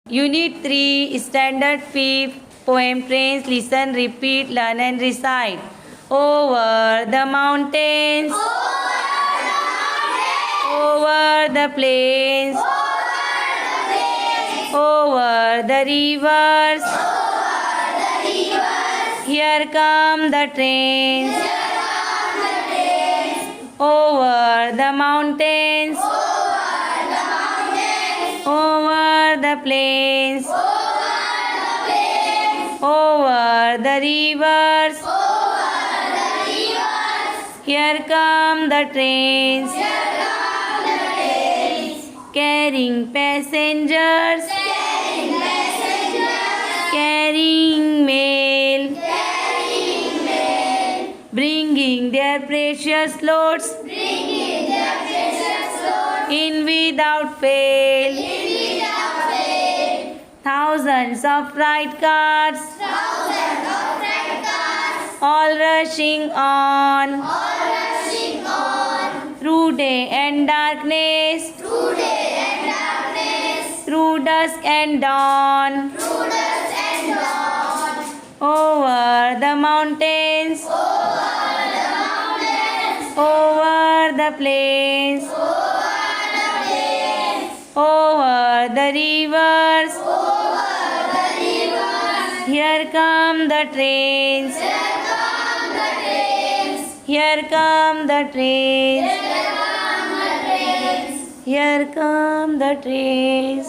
Unit 3, Standard 5, Poem Trains, Listen, Repeat, Learn and Recite. Over the mountains, over the plains, over the rivers, here come the trains. Over the mountains, over the plains, over the rivers, here come the trains. Carrying passengers, carrying mail, bringing their precious loads in without fail. Thousands of bright cars, all rushing on, through day and darkness, through dusk and dawn. Over the mountains, over the plains, over the rivers, here come the trains. Here come the trains. Here come the trains.